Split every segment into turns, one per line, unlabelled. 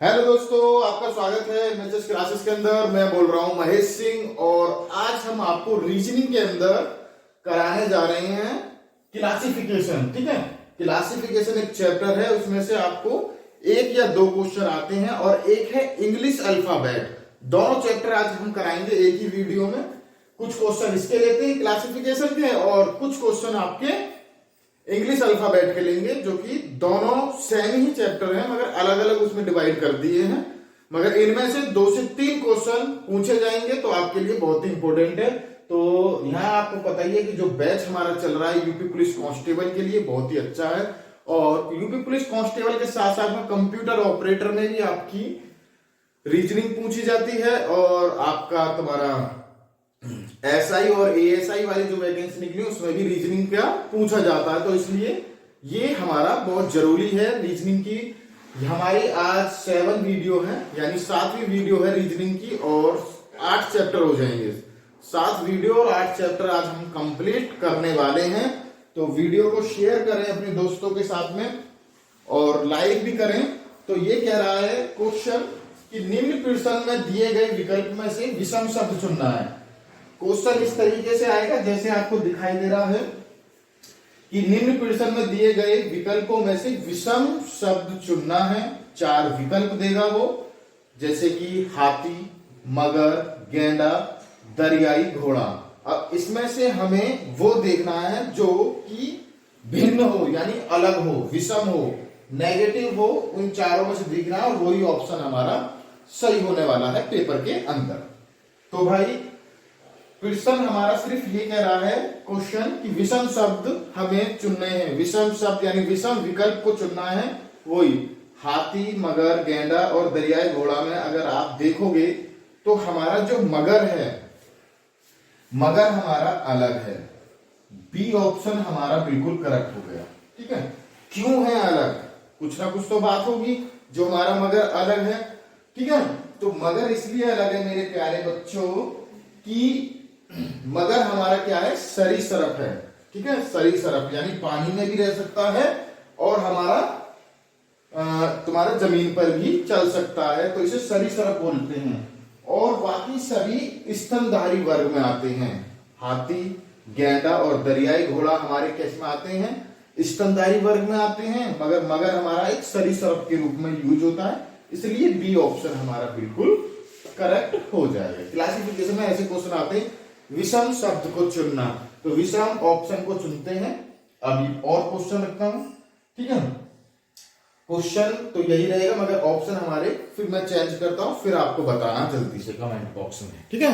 Hello दोस्तों, आपका स्वागत है एमएचएस क्लासेस के अंदर। मैं बोल रहा हूं महेश सिंह और आज हम आपको रीजनिंग के अंदर कराने जा रहे हैं क्लासिफिकेशन। ठीक है, क्लासिफिकेशन एक चैप्टर है, उसमें से आपको एक या दो क्वेश्चन आते हैं और एक है इंग्लिश अल्फाबेट। दोनों चैप्टर आज हम कराएंगे एक ही वीडियो में। कुछ क्वेश्चन इसके लेते हैं क्लासिफिकेशन के और कुछ क्वेश्चन आपके इंग्लिश अल्फाबेट के लेंगे, जो कि दोनों सेम ही चैप्टर हैं मगर अलग अलग उसमें डिवाइड कर दिए हैं। मगर इनमें से 2 से 3 क्वेश्चन पूछे जाएंगे तो आपके लिए बहुत ही इंपॉर्टेंट है। तो यहाँ आपको पता ही है कि जो बैच हमारा चल रहा है यूपी पुलिस कांस्टेबल के लिए बहुत ही अच्छा है। और यूपी पुलिस कांस्टेबल के साथ साथ में कंप्यूटर ऑपरेटर में भी आपकी रीजनिंग पूछी जाती है और आपका तुम्हारा एसआई और एएसआई वाली जो वैकेंसी निकली उसमें भी रीजनिंग का पूछा जाता है। तो इसलिए ये हमारा बहुत जरूरी है रीजनिंग की। हमारी आज 7 वीडियो है, यानी 7वीं वीडियो है रीजनिंग की और 8 चैप्टर हो जाएंगे। 7 वीडियो और 8 चैप्टर आज हम कंप्लीट करने वाले हैं। तो वीडियो को शेयर करें अपने दोस्तों के साथ में और लाइक भी करें। तो ये कह रहा है क्वेश्चन कि निम्न प्रश्न में दिए गए विकल्प में से विषम शब्द चुनना है। क्वेश्चन इस तरीके से आएगा जैसे आपको दिखाई दे रहा है कि निम्न प्रश्न में दिए गए विकल्पों में से विषम शब्द चुनना है। 4 विकल्प देगा वो, जैसे कि हाथी, मगर, गेंडा, दरियाई घोड़ा। अब इसमें से हमें वो देखना है जो कि भिन्न हो, यानी अलग हो, विषम हो, नेगेटिव हो। उन चारों में से दिखना है और वही ऑप्शन हमारा सही होने वाला है पेपर के अंदर। तो भाई प्रश्न हमारा सिर्फ ये कह रहा है क्वेश्चन कि विषम शब्द हमें चुनने हैं। विषम शब्द यानी विषम विकल्प को चुनना है। वही हाथी, मगर, गेंडा और दरियाई घोड़ा में अगर आप देखोगे तो हमारा जो मगर है, मगर हमारा अलग है। बी ऑप्शन हमारा बिल्कुल करेक्ट हो गया। ठीक है, क्यों है अलग? कुछ ना कुछ तो बात होगी जो हमारा मगर अलग है। ठीक है, तो मगर इसलिए अलग है मेरे प्यारे बच्चों कि मगर हमारा क्या है, सरीसृप है। ठीक है, सरीसृप यानी पानी में भी रह सकता है और हमारा तुम्हारा जमीन पर भी चल सकता है, तो इसे सरीसृप बोलते हैं। और बाकी सभी स्तनधारी वर्ग में आते हैं। हाथी, गेंडा और दरियाई घोड़ा हमारे कैसे में आते हैं? स्तनधारी वर्ग में आते हैं। मगर मगर हमारा एक सरीसृप के रूप में यूज होता है, इसलिए बी ऑप्शन हमारा बिल्कुल करेक्ट हो जाएगा। क्लासिफिकेशन में ऐसे क्वेश्चन आते हैं विषम शब्द को चुनना, तो विषम ऑप्शन को चुनते हैं। अभी और क्वेश्चन रखता हूं। ठीक है, क्वेश्चन तो यही रहेगा मगर ऑप्शन हमारे फिर मैं चेंज करता हूं, फिर आपको बताना जल्दी से कमेंट बॉक्स में। ठीक है,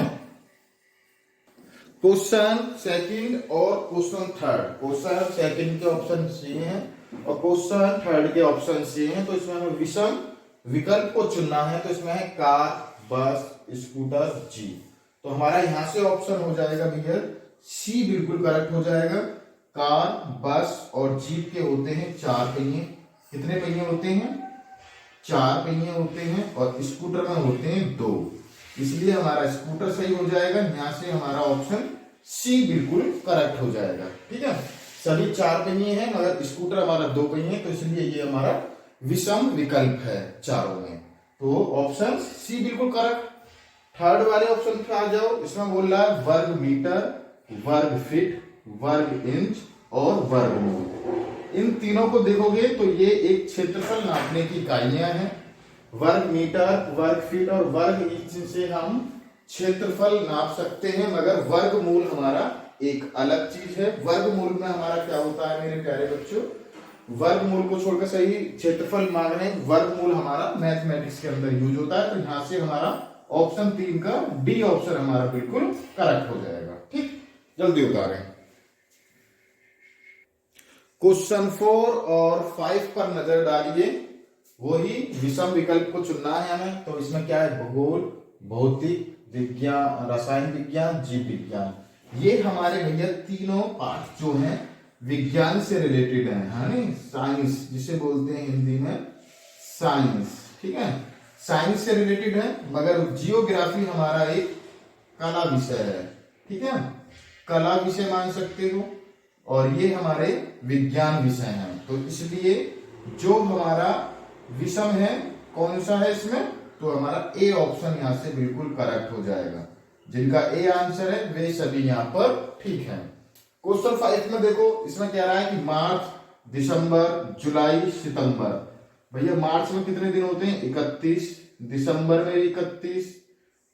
क्वेश्चन सेकंड और क्वेश्चन थर्ड। क्वेश्चन सेकंड के ऑप्शन सी हैं और क्वेश्चन थर्ड के ऑप्शन सी हैं। तो इसमें हमें विषम विकल्प को चुनना है। तो इसमें है कार, बस, स्कूटर, जीप। तो हमारा यहां से ऑप्शन हो जाएगा भैया सी, बिल्कुल करेक्ट हो जाएगा। कार, बस और जीप के होते हैं 4 पहिए। कितने पहिए होते हैं? 4 पहिए होते हैं। और स्कूटर में होते हैं 2, इसलिए हमारा स्कूटर सही हो जाएगा। यहां से हमारा ऑप्शन सी बिल्कुल करेक्ट हो जाएगा। ठीक है, सभी 4 पहिए हैं मगर स्कूटर हमारा 2 पहिए, तो इसलिए ये हमारा विषम विकल्प है चारों में। तो ऑप्शन सी बिल्कुल करेक्ट। थर्ड वाले ऑप्शन पे आ जाओ। इसमें बोल रहा है वर्ग मीटर, वर्ग फीट, वर्ग इंच और वर्गमूल। इन तीनों को देखोगे तो ये एक क्षेत्रफल नापने की इकाइयां हैं। वर्ग मीटर, वर्ग फीट और वर्ग इंच से हम क्षेत्रफल नाप सकते हैं, मगर वर्गमूल हमारा एक अलग चीज है। वर्गमूल में हमारा क्या होता है मेरे प्यारे बच्चों? वर्गमूल को छोड़कर सही क्षेत्रफल मांगने, वर्गमूल हमारा मैथमेटिक्स के अंदर यूज होता है। तो यहां से हमारा ऑप्शन 3 का डी ऑप्शन हमारा बिल्कुल करेक्ट हो जाएगा। ठीक, जल्दी उतारें। क्वेश्चन 4 और 5 पर नजर डालिए। वही विषम विकल्प को चुनना है हमें। तो इसमें क्या है? भूगोल, भौतिक विज्ञान, रसायन विज्ञान, जीव विज्ञान। ये हमारे भैया तीनों पाठ जो हैं विज्ञान से रिलेटेड है, साइंस जिसे बोलते हैं हिंदी में साइंस। ठीक है, साइंस से रिलेटेड है। मगर जियोग्राफी हमारा एक कला विषय है। ठीक है, कला विषय मान सकते हो और ये हमारे विज्ञान विषय हैं। तो इसलिए जो हमारा विषम है कौन सा है इसमें, तो हमारा ए ऑप्शन यहाँ से बिल्कुल करेक्ट हो जाएगा। जिनका ए आंसर है वे सभी यहाँ पर ठीक है। क्वेश्चन 5 में देखो, इसमें कह रहा है कि मार्च, दिसंबर, जुलाई, सितंबर। भैया मार्च में कितने दिन होते हैं, 31, दिसंबर में भी 31,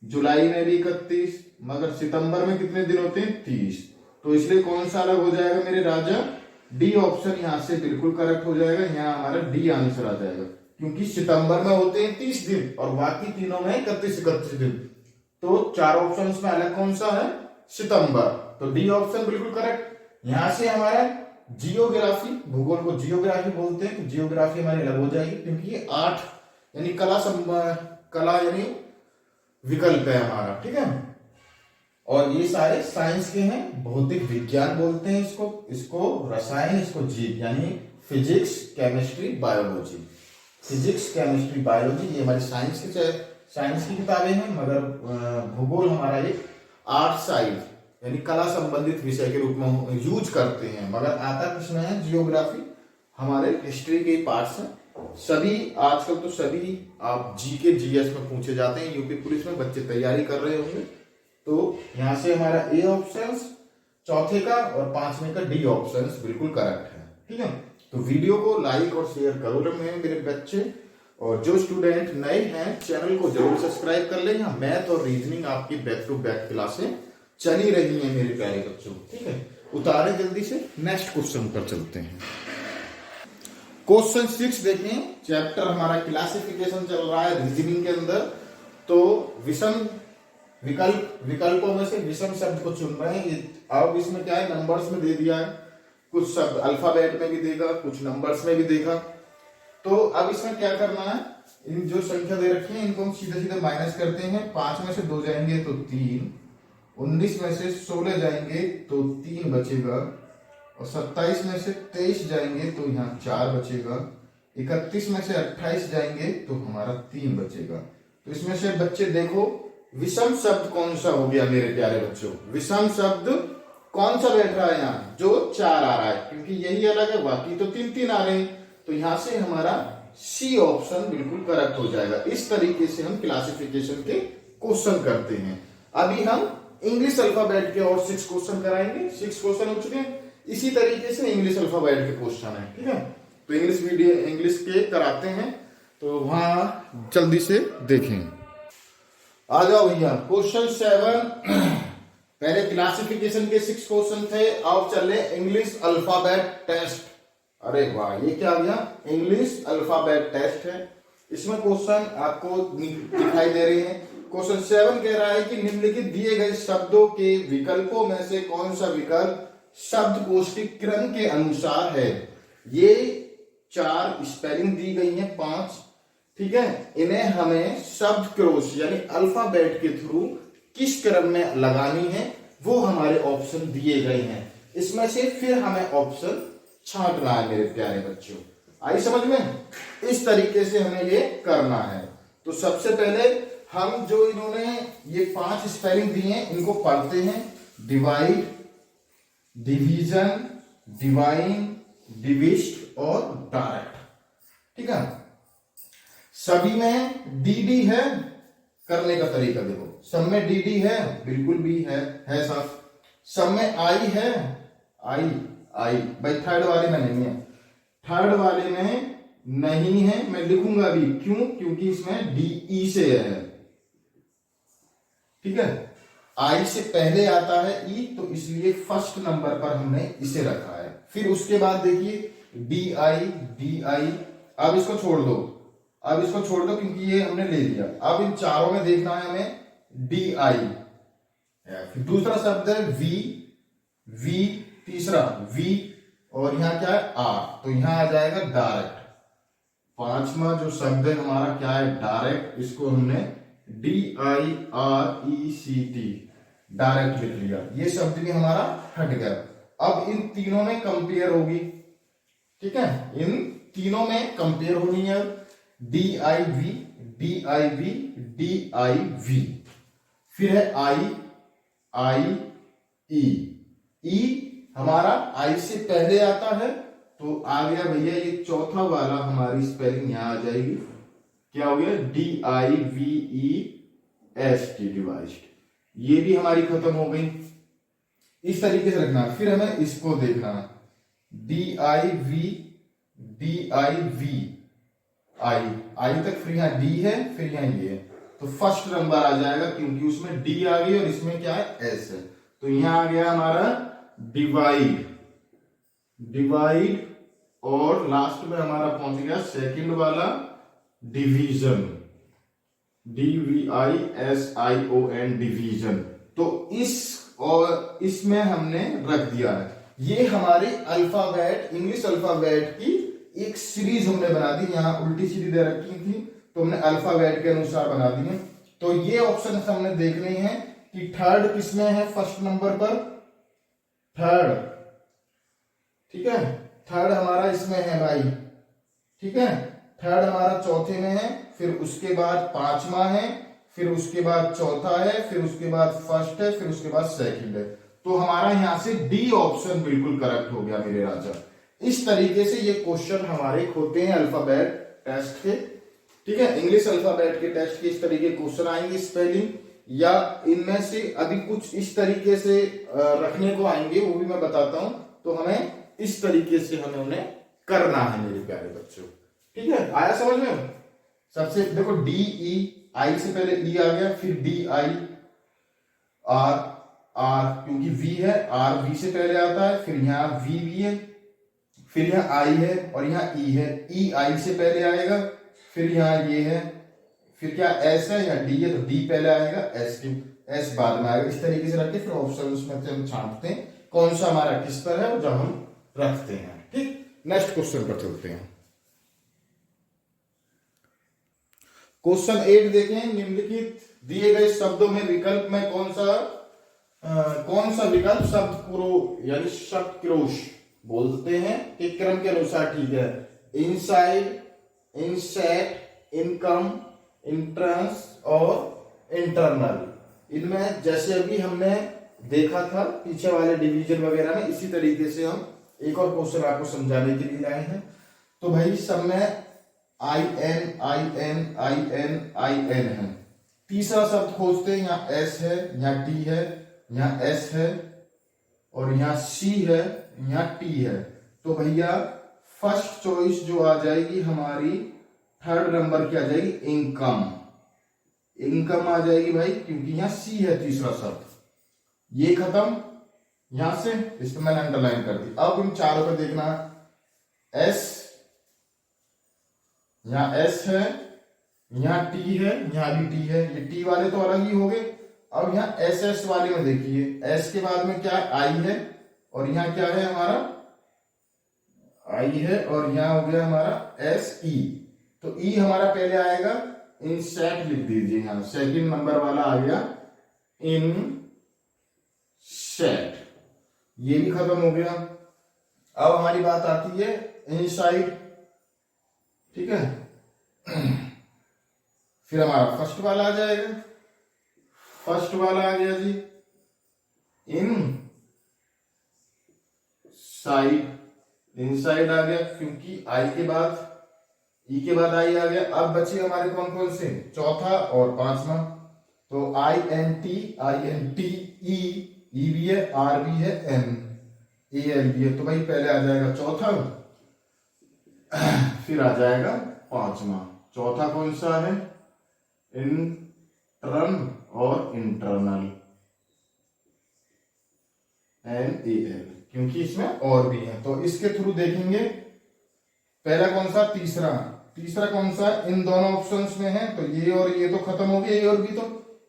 जुलाई में भी 31, मगर सितंबर में कितने दिन होते हैं, 30। तो इसलिए कौन सा अलग हो जाएगा मेरे राजा, डी ऑप्शन यहाँ से बिल्कुल करेक्ट हो जाएगा। यहाँ हमारा डी आंसर आ जाएगा, क्योंकि सितंबर में होते हैं 30 दिन और बाकी तीनों में 31 दिन। तो 4 ऑप्शन में अलग कौन सा है, सितंबर। तो डी ऑप्शन बिल्कुल करेक्ट। यहां से हमारा जियोग्राफी, भूगोल को जियोग्राफी बोलते हैं, तो जियोग्राफी हमारी अलग हो जाएगी, क्योंकि ये 8 यानी कला यानी विकल्प है हमारा, ठीक है। और ये सारे साइंस के हैं, भौतिक विज्ञान बोलते हैं इसको रसायन, इसको जीव यानी physics, chemistry, biology. Physics, chemistry, biology ये हमारी साइंस की किताबें हैं, मगर भूगोल हमारा एक आर्ट साइड यानी कला संबंधित विषय के रूप में यूज करते हैं। मगर आता किसमें है, जियोग्राफी हमारे हिस्ट्री के पार्ट्स हैं। सभी आजकल तो सभी आप जीके जीएस में पूछे जाते हैं, यूपी पुलिस में बच्चे तैयारी कर रहे होंगे। तो यहां से हमारा ए ऑप्शन, चौथे का और 5वें का डी ऑप्शन बिल्कुल करेक्ट है, ठीक है। तो वीडियो को लाइक और शेयर करो मेरे बच्चे, और जो स्टूडेंट नए हैं चैनल को जरूर सब्सक्राइब कर लें। यहाँ मैथ और रीजनिंग आपकी बैक टू बैक क्लासें चली रही हैं मेरे प्यारे बच्चों, ठीक है। उतारे जल्दी से, नेक्स्ट क्वेश्चन पर चलते हैं। क्वेश्चन 6 देखें, चैप्टर हमारा क्लासिफिकेशन चल रहा है रीजनिंग के अंदर। तो विषम विकल्पों में से विषम शब्द को चुन रहे हैं। अब इसमें क्या है, नंबर्स में दे दिया है, कुछ शब्द अल्फाबेट में भी देगा, कुछ नंबर्स में भी देगा। तो अब इसमें क्या करना है, इन जो संख्या दे रखी है इनको हम सीधे सीधे माइनस करते हैं। 5 में से 2 जाएंगे तो 3, 19 में से 16 जाएंगे तो 3 बचेगा, और 27 में से 23 जाएंगे तो यहाँ 4 बचेगा, 31 में से 28 जाएंगे तो हमारा 3 बचेगा। तो इसमें से बच्चे देखो विषम शब्द कौन सा हो गया मेरे प्यारे बच्चों, विषम शब्द कौन सा बैठ रहा है यहाँ, जो 4 आ रहा है, क्योंकि यही अलग है, बाकी तो 3 आ रहे हैं। तो यहां से हमारा सी ऑप्शन बिल्कुल करेक्ट हो जाएगा। इस तरीके से हम क्लासिफिकेशन के क्वेश्चन करते हैं। अभी हम इंग्लिश अल्फाबेट के और 6 क्वेश्चन कराएंगे। 6 क्वेश्चन हो चुके हैं, इसी तरीके से इंग्लिश अल्फाबेट के क्वेश्चन है, ठीक है। तो इंग्लिश के कराते हैं, तो वहां जल्दी से देखें। आ जाओ भैया, क्वेश्चन 7 पहले क्लासिफिकेशन के 6 क्वेश्चन थे, अब चले इंग्लिश अल्फाबेट टेस्ट। अरे वाह, ये क्या आ गया, इंग्लिश अल्फाबेट टेस्ट है। इसमें क्वेश्चन आपको दिखाई दे रहे हैं। क्वेश्चन 7 कह रहा है कि निम्नलिखित दिए गए शब्दों के विकल्पों में से कौन सा विकल्प शब्दकोश के क्रम के अनुसार है। ये 4 स्पेलिंग दी गई है, 5, ठीक है। इन्हें हमें शब्द क्रॉस यानी अल्फाबेट के थ्रू किस क्रम में लगानी है, वो हमारे ऑप्शन दिए गए हैं। इसमें से फिर हमें ऑप्शन छांटना है मेरे प्यारे बच्चों। आई समझ में, इस तरीके से हमें ये करना है। तो सबसे पहले हम जो इन्होंने ये 5 स्पेलिंग दी हैं इनको पढ़ते हैं। डिवाइड, डिवीजन, डिवाइन, डिविस्ट और डायरेक्ट, ठीक है। सभी में डी है, करने का तरीका देखो, सब में डी है, बिल्कुल भी है साफ। सब में आई है, आई भाई थर्ड वाले में नहीं है, थर्ड वाले में नहीं है, मैं लिखूंगा भी, क्यों, क्योंकि इसमें डी से है, ठीक है। आई से पहले आता है ई, तो इसलिए फर्स्ट नंबर पर हमने इसे रखा है। फिर उसके बाद देखिए डी आई, अब इसको छोड़ दो, क्योंकि ये हमने ले लिया। अब इन चारों में देखना है हमें डी आई। फिर दूसरा शब्द है वी, तीसरा वी, और यहाँ क्या है आर, तो यहाँ आ जाएगा डायरेक्ट। 5वां जो शब्द है हमारा क्या है, डायरेक्ट। इसको हमने DIRECT डायरेक्ट लिख लिया। ये शब्द भी हमारा हट गया। अब इन तीनों में कंपेयर होगी, ठीक है, इन तीनों में कंपेयर होनी है। DIV, फिर है I, E हमारा आई से पहले आता है, तो आ गया भैया ये चौथा वाला, हमारी स्पेलिंग यहां आ जाएगी, क्या हो गया, DIVEST, डिवाइस्ड। ये भी हमारी खत्म हो गई। इस तरीके से रखना। फिर हमें इसको देखना, DIV, आई तक, फिर यहाँ D है, फिर यहाँ ये है, तो फर्स्ट नंबर आ जाएगा क्योंकि उसमें D आ गई और इसमें क्या है, S है। तो यहाँ आ गया हमारा डिवाइड, और लास्ट में हमारा पहुंच गया सेकंड वाला डिवीजन, DVISION, डिवीजन। तो इस और इसमें हमने रख दिया है। ये हमारे अल्फाबेट, इंग्लिश अल्फाबेट की एक सीरीज हमने बना दी। यहाँ उल्टी सीधी दे रखी थी तो हमने अल्फाबेट के अनुसार बना दी है। तो ये ऑप्शन हमने देखने हैं कि थर्ड किसमें है, फर्स्ट नंबर पर थर्ड, ठीक है, थर्ड हमारा इसमें है भाई, ठीक है, थर्ड हमारा चौथे में है, फिर उसके बाद पांचवा है, फिर उसके बाद चौथा है, फिर उसके बाद फर्स्ट है, फिर उसके बाद सेकंड है। तो हमारा यहां से डी ऑप्शन बिल्कुल करेक्ट हो गया मेरे राजा। इस तरीके से ये क्वेश्चन हमारे होते हैं अल्फाबेट टेस्ट के, ठीक है, इंग्लिश अल्फाबेट के टेस्ट के इस तरीके क्वेश्चन आएंगे, स्पेलिंग या इनमें से अभी कुछ इस तरीके से रखने को आएंगे, वो भी मैं बताता हूं। तो हमें इस तरीके से हमें उन्हें करना है मेरे प्यारे बच्चों, ठीक है, आया समझ में। सबसे देखो DE, आई से पहले E आ गया, फिर DI, R क्योंकि V है, R V से पहले आता है, फिर यहाँ V है, फिर यहाँ I है और यहाँ E है, E I से पहले आएगा, फिर यहाँ ये है, फिर क्या S है या D है, तो D पहले आएगा, S बाद में आएगा। इस तरीके से रख के फिर ऑप्शन में से हम छांटते हैं कौन सा हमारा किस पर है और जब हम रखते हैं, ठीक। नेक्स्ट क्वेश्चन पर चलते हैं। क्वेश्चन 8 देखें, निम्नलिखित दिए गए शब्दों में विकल्प में कौन सा विकल्प शब्द क्रो यानी शब्द क्रोश बोलते हैं कि क्रम के अनुसार ठीक है। इनसाइड, इनसेट, इनकम, इंट्रेंस और इंटरनल। इनमें जैसे अभी हमने देखा था पीछे वाले डिवीजन वगैरह में, इसी तरीके से हम एक और क्वेश्चन आपको समझाने के लिए लाए हैं। तो भाई सब में IN है। तीसरा शब्द खोजते हैं, यहाँ S है, यहाँ T है, यहाँ S है और यहाँ C है, यहाँ T है। तो भैया फर्स्ट चॉइस जो आ जाएगी हमारी, थर्ड नंबर की आ जाएगी इनकम आ जाएगी भाई, क्योंकि यहाँ C है तीसरा शब्द। ये खत्म यहां से, इसको मैंने अंडरलाइन कर दी। अब इन चारों पे देखना, S, यहाँ S है, यहाँ T है, यहाँ भी T है, ये T वाले तो अलग ही हो गए। अब यहाँ SS वाले में देखिए, S के बाद में क्या I है और यहाँ क्या है हमारा I है और यहाँ हो गया हमारा SE। तो E हमारा पहले आएगा, इंसेट लिख दीजिए, यहाँ सेकंड नंबर वाला आ गया इनसेट, ये भी खत्म हो गया। अब हमारी बात आती है इनसाइड, ठीक है, फिर हमारा फर्स्ट वाला आ जाएगा, फर्स्ट वाला आ गया जी इनसाइड आ गया, क्योंकि आई के बाद ई के बाद आई आ गया। अब बचे हमारे कौन कौन से, चौथा और पांचवा। तो INT ई भी है, R भी है, AL भी है। तो भाई पहले आ जाएगा चौथा, फिर आ जाएगा पांचवा। चौथा कौन सा है, इंटर्न और इंटरनल, NAL, क्योंकि इसमें और भी है। तो इसके थ्रू देखेंगे पहला कौन सा, तीसरा कौन सा, इन दोनों ऑप्शंस में है। तो ये और ये तो खत्म हो गया, ये और भी, तो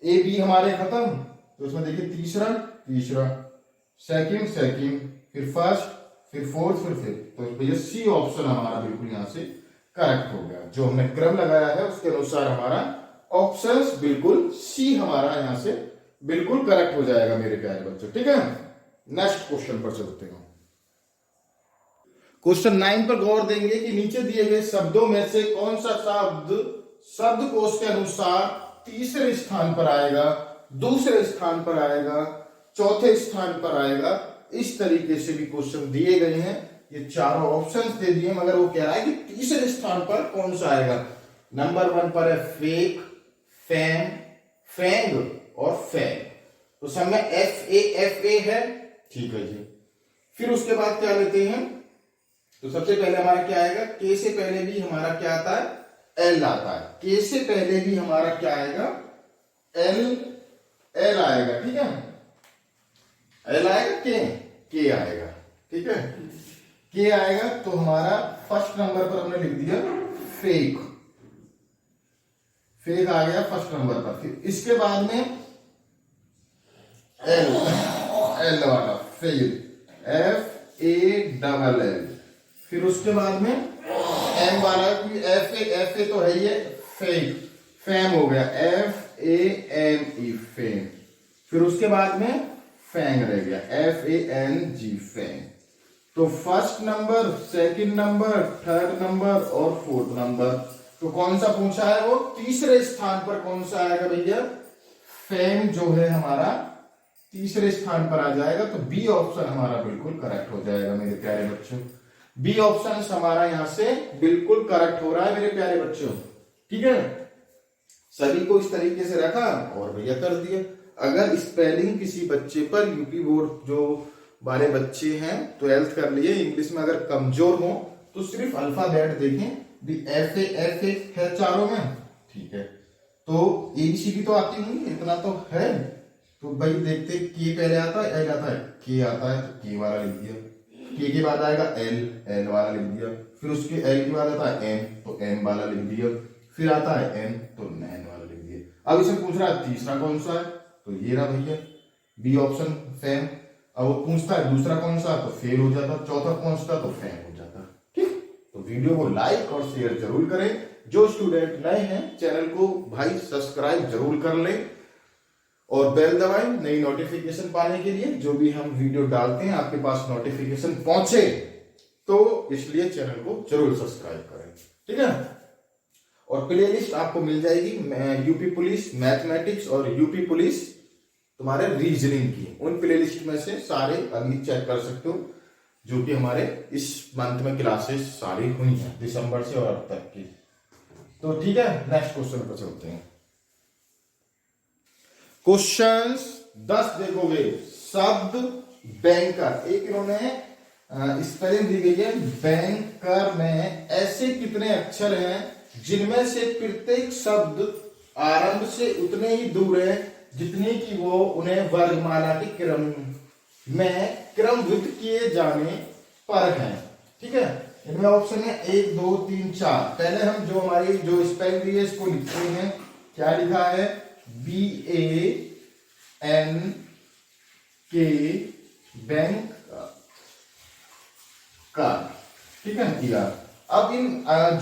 A B हमारे खत्म। तो इसमें देखिए तीसरा, सेकंड, फिर फर्स्ट, फिर फोर्थ, फिर फिफ्थ। तो भैया C ऑप्शन हमारा बिल्कुल यहां से करेक्ट हो गया। जो हमने क्रम लगाया है उसके अनुसार हमारा ऑप्शंस बिल्कुल C हमारा यहां से बिल्कुल करेक्ट हो जाएगा मेरे प्यारे बच्चों, ठीक है। नेक्स्ट क्वेश्चन पर चलते हैं। क्वेश्चन 9 पर गौर देंगे कि नीचे दिए गए शब्दों में से कौन सा शब्दकोश के अनुसार तीसरे स्थान पर आएगा, दूसरे स्थान पर आएगा, चौथे स्थान पर आएगा। इस तरीके से भी क्वेश्चन दिए गए हैं। ये चारों ऑप्शंस दे दिए, मगर वो कह रहा है कि तीसरे स्थान पर कौन सा आएगा। नंबर 1 पर है फेक, फैम, फैंग और फैग। तो सब में FA है, ठीक है जी। फिर उसके बाद क्या लेते हैं, तो सबसे पहले हमारा क्या आएगा, के से पहले भी हमारा क्या आता है, एल आता है। के से पहले भी हमारा क्या आएगा, एल आएगा, ठीक है। एल आएगा, के आएगा, ठीक है। के आएगा तो हमारा फर्स्ट नंबर पर हमने लिख दिया फेक, फेक आ गया फर्स्ट नंबर पर। फिर इसके बाद में एल वाला फेल, FALL। फिर उसके बाद में एम वाला, एफ ए तो है ये, फेक, फैम हो गया, FAME फेम। फिर उसके बाद में फैंग रह गया, FANG फैंग। तो first number, second number, third number और फोर्थ नंबर। तो कौन सा पूछा है, वो तीसरे स्थान पर कौन सा आएगा भैया, फैम जो है हमारा तीसरे स्थान पर आ जाएगा। तो बी ऑप्शन हमारा बिल्कुल करेक्ट हो जाएगा मेरे प्यारे बच्चों। बी ऑप्शन हमारा यहां से बिल्कुल करेक्ट हो रहा है मेरे प्यारे बच्चों, ठीक है। सभी को इस तरीके से रखा और भैया कर दिया। अगर स्पेलिंग किसी बच्चे पर, यूपी बोर्ड जो वाले बच्चे हैं 12th कर लिए, इंग्लिश में अगर कमजोर हो तो सिर्फ अल्फाबेट देखें, FA है चारों में, ठीक है। तो ABCD तो आती होंगी, इतना तो है। तो भाई देखते, के पहले आता है, एल आता है, के आता है तो के वाला लिख दिया, के बाद आएगा एल वाला लिख दिया। फिर उसके एल के बाद आता है एम, तो एम वाला लिख दिया। फिर आता है एन, तो नैन वाला लिख दिया। अब इसे पूछ रहा है तीसरा कौन सा है, तो ये रहा भैया बी ऑप्शन फैम। अब वो पूछता है दूसरा कौन सा, तो फेल हो जाता। चौथा कौन सा, तो फैम हो जाता, ठीक। तो वीडियो को लाइक और शेयर जरूर करें। जो स्टूडेंट नए हैं चैनल को भाई सब्सक्राइब जरूर कर लें और बेल दबाएं नई नोटिफिकेशन पाने के लिए। जो भी हम वीडियो डालते हैं आपके पास नोटिफिकेशन पहुंचे, तो इसलिए चैनल को जरूर सब्सक्राइब करें, ठीक है। और प्लेलिस्ट आपको मिल जाएगी यूपी पुलिस मैथमेटिक्स और यूपी पुलिस तुम्हारे रीजनिंग की। उन प्लेलिस्ट में से सारे अभी चेक कर सकते हो, जो कि हमारे इस मंथ में क्लासेस सारी हुई हैं दिसंबर से और अब तक की। तो ठीक है, नेक्स्ट क्वेश्चन पर चलते हैं। क्वेश्चंस 10 देखोगे। शब्द बैंकर, एक इन्होंने स्पेलिंग दी गई है, बैंकर में ऐसे कितने अक्षर हैं जिनमें से प्रत्येक शब्द आरंभ से उतने ही दूर है जितने की वो उन्हें वर्गमाला के क्रम में क्रमबद्ध किए जाने पर हैं, ठीक है। इनमें ऑप्शन है 1 2 3 4। पहले हम जो हमारी जो स्पेलिंग दी है इसको लिखते हैं। क्या लिखा है, BANK बैंक का, ठीक है किया। अब इन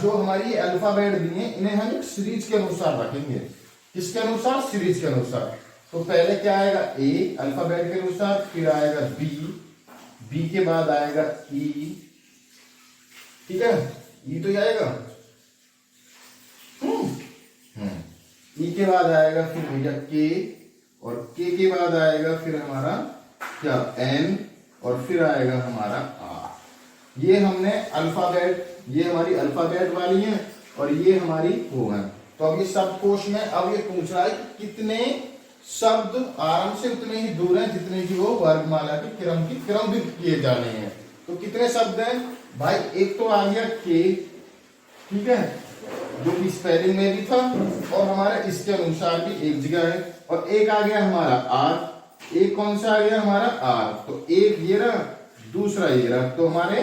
जो हमारी अल्फाबेट दी है इन्हें हम एक सीरीज के अनुसार रखेंगे। किसके अनुसार, सीरीज के अनुसार। तो पहले क्या आएगा, ए अल्फाबेट के अनुसार, फिर आएगा बी के बाद आएगा ई, ठीक है, ई तो आएगा, ई के बाद आएगा फिर भैया के, और के बाद आएगा फिर हमारा क्या एन, और फिर आएगा हमारा आर। ये हमने अल्फाबेट, ये हमारी अल्फाबेट वाली है और ये हमारी वो है। तो अब ये शब्द कोश में अब ये पूछ रहा है कि कितने शब्द आरंभ से उतने ही दूर हैं जितने की वो वर्गमाला के क्रम की क्रमबद्ध किए जाने हैं। तो कितने शब्द हैं भाई, एक तो आ गया के, ठीक है, जो कि स्पेलिंग में भी था और हमारे इसके अनुसार भी एक जगह है। और एक आ गया हमारा आर, एक कौन सा आ गया हमारा आर। तो एक ये रहा, दूसरा ये रहा, तो हमारे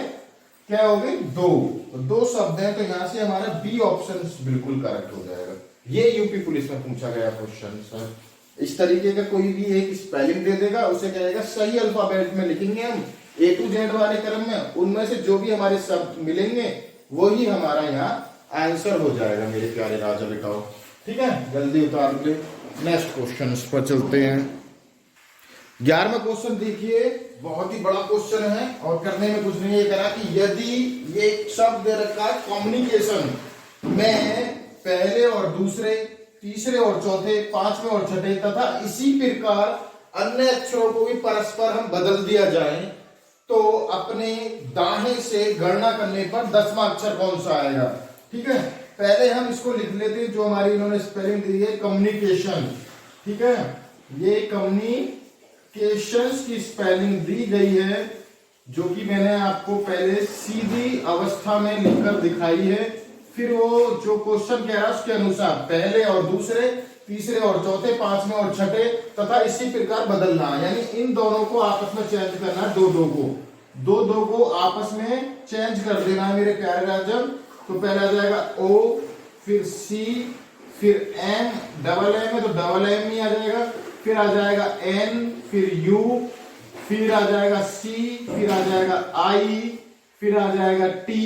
क्या हो गए, दो शब्द हैं। तो यहां से हमारा बी ऑप्शन बिल्कुल करेक्ट हो जाएगा। ये यूपी पुलिस में पूछा गया क्वेश्चन सर। इस तरीके का कोई भी एक स्पेलिंग दे देगा, उसे कहेगा सही अल्फाबेट में लिखेंगे हम A to Z वाले क्रम में, उनमें से जो भी हमारे शब्द मिलेंगे वही हमारा यहाँ आंसर हो जाएगा मेरे प्यारे राजा बेटाओ, ठीक है। जल्दी उतार ले, नेक्स्ट क्वेश्चन पर चलते हैं। 11वां क्वेश्चन देखिए, बहुत ही बड़ा क्वेश्चन है और करने में कुछ नहीं, ये करा कि यदि ये शब्द दे रखा है कम्युनिकेशन में पहले और दूसरे, तीसरे और चौथे, पांचवें और छठे तथा इसी प्रकार अन्य अक्षरों को भी परस्पर हम बदल दिया जाए तो अपने दाहिने से गणना करने पर 10वां अक्षर कौन सा आएगा, ठीक है। पहले हम इसको लिख लेते हैं, जो हमारी इन्होंने स्पेलिंग दी है कम्युनिकेशन, ठीक है। ये कम्युनिकेशंस की स्पेलिंग दी गई है, जो कि मैंने आपको पहले सीधी अवस्था में लिखकर दिखाई है। फिर वो जो क्वेश्चन कह रहा है उसके अनुसार पहले और दूसरे, तीसरे और चौथे, पांचवें और छठे तथा इसी प्रकार बदलना, यानी इन दोनों को आपस में चेंज करना है, दो को आपस में चेंज कर देना है मेरे प्यारे राजन। तो पहले आ जाएगा ओ, फिर सी, फिर एम, डबल एम है तो डबल एम ही आ जाएगा, फिर आ जाएगा एन, फिर यू, फिर आ जाएगा सी, फिर आ जाएगा आई, फिर आ जाएगा टी,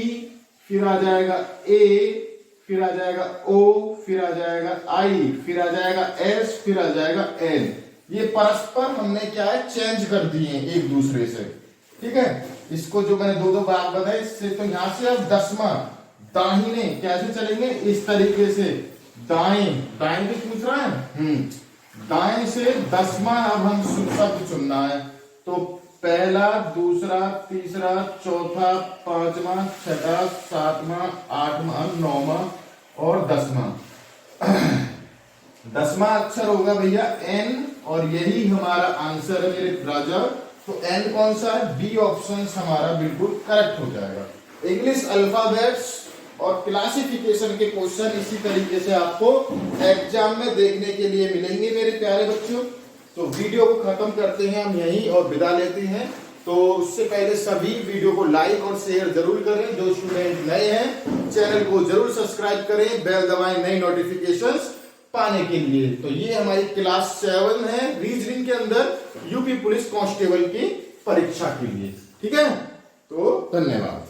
फिर आ जाएगा ए, फिर आ जाएगा ओ, फिर आ जाएगा आई, फिर आ जाएगा एस, फिर आ जाएगा एन। ये परस्पर हमने क्या है चेंज कर दिए हैं एक दूसरे से, ठीक है। इसको जो मैंने दो भाग बताए, इससे तो यहां से अब 10वां दाहिने कैसे चलेंगे, इस तरीके से दाएं दाएं भी पूछ रहा है, दाएं से 10वां अब हम शब्द चुनना है। तो पहला, दूसरा, तीसरा, चौथा, पांचवा, छठा, सातवां, आठवां, नौवां और 10वां। 10वां अक्षर होगा भैया एन, और यही हमारा आंसर है मेरे राजा। तो एन कौन सा है, बी ऑप्शन हमारा बिल्कुल करेक्ट हो जाएगा। इंग्लिश अल्फाबेट्स और क्लासिफिकेशन के क्वेश्चन इसी तरीके से आपको एग्जाम में देखने के लिए मिलेंगे मेरे प्यारे बच्चों। तो वीडियो को खत्म करते हैं हम यहीं और विदा लेते हैं। तो उससे पहले सभी वीडियो को लाइक और शेयर जरूर करें। जो स्टूडेंट नए हैं चैनल को जरूर सब्सक्राइब करें, बेल दबाएं नई नोटिफिकेशंस पाने के लिए। तो ये हमारी क्लास 7 है रीजनिंग के अंदर यूपी पुलिस कांस्टेबल की परीक्षा के लिए, ठीक है। तो धन्यवाद।